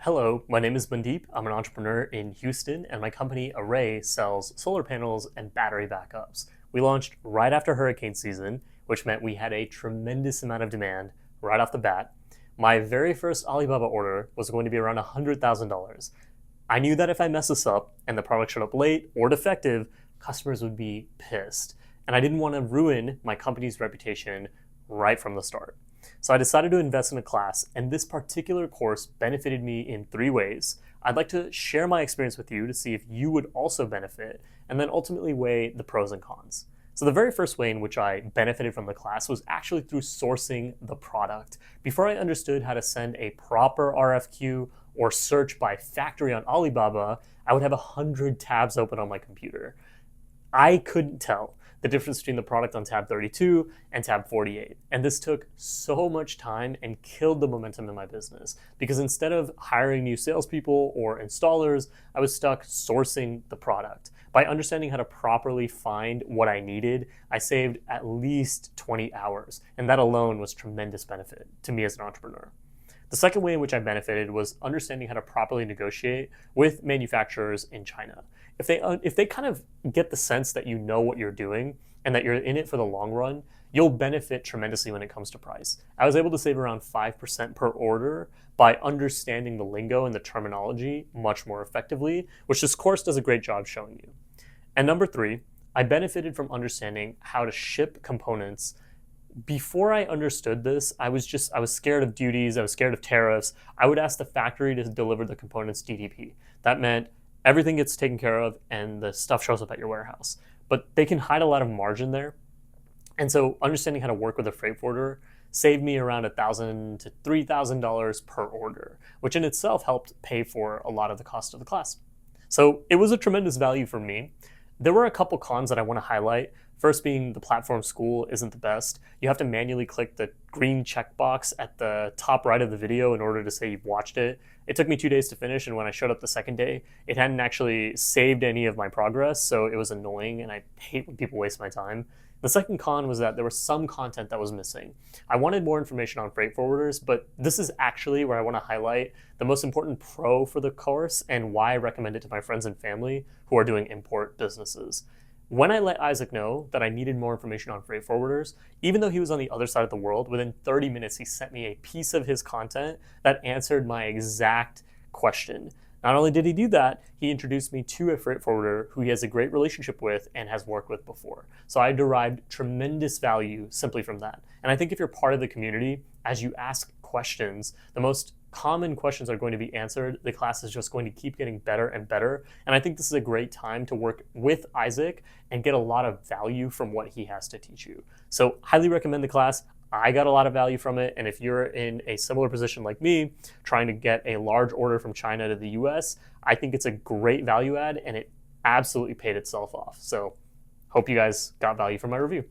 Hello, my name is Mandeep. I'm an entrepreneur in Houston, and my company Array sells solar panels and battery backups. We launched right after hurricane season, which meant we had a tremendous amount of demand right off the bat. My very first Alibaba order was going to be around $100,000. I knew that if I messed this up and the product showed up late or defective, customers would be pissed. And I didn't want to ruin my company's reputation right from the start. So I decided to invest in a class, and this particular course benefited me in three ways. I'd like to share my experience with you to see if you would also benefit, and then ultimately weigh the pros and cons. So the very first way in which I benefited from the class was actually through sourcing the product. Before I understood how to send a proper RFQ or search by factory on Alibaba, I would have 100 tabs open on my computer. I couldn't tell the difference between the product on tab 32 and tab 48. And this took so much time and killed the momentum in my business because instead of hiring new salespeople or installers, I was stuck sourcing the product. By understanding how to properly find what I needed, I saved at least 20 hours. And that alone was tremendous benefit to me as an entrepreneur. The second way in which I benefited was understanding how to properly negotiate with manufacturers in China. If they kind of get the sense that you know what you're doing and that you're in it for the long run, you'll benefit tremendously when it comes to price. I was able to save around 5% per order by understanding the lingo and the terminology much more effectively, which this course does a great job showing you. And number three, I benefited from understanding how to ship components. Before I understood this, I was scared of duties, I was scared of tariffs. I would ask the factory to deliver the components DDP. That meant everything gets taken care of and the stuff shows up at your warehouse. But they can hide a lot of margin there. And so understanding how to work with a freight forwarder saved me around $1,000 to $3,000 per order, which in itself helped pay for a lot of the cost of the class. So it was a tremendous value for me. There were a couple cons that I want to highlight. First being the platform school isn't the best. You have to manually click the green checkbox at the top right of the video in order to say you've watched it. It took me 2 days to finish, and when I showed up the second day, it hadn't actually saved any of my progress, so it was annoying, and I hate when people waste my time. The second con was that there was some content that was missing. I wanted more information on freight forwarders, but this is actually where I want to highlight the most important pro for the course and why I recommend it to my friends and family who are doing import businesses. When I let Isaac know that I needed more information on freight forwarders, even though he was on the other side of the world, within 30 minutes he sent me a piece of his content that answered my exact question. Not only did he do that, he introduced me to a freight forwarder who he has a great relationship with and has worked with before. So I derived tremendous value simply from that. And I think if you're part of the community, as you ask questions, the most common questions are going to be answered. The class is just going to keep getting better and better. And I think this is a great time to work with Isaac and get a lot of value from what he has to teach you. So highly recommend the class. I got a lot of value from it. And if you're in a similar position like me, trying to get a large order from China to the US, I think it's a great value add and it absolutely paid itself off. So hope you guys got value from my review.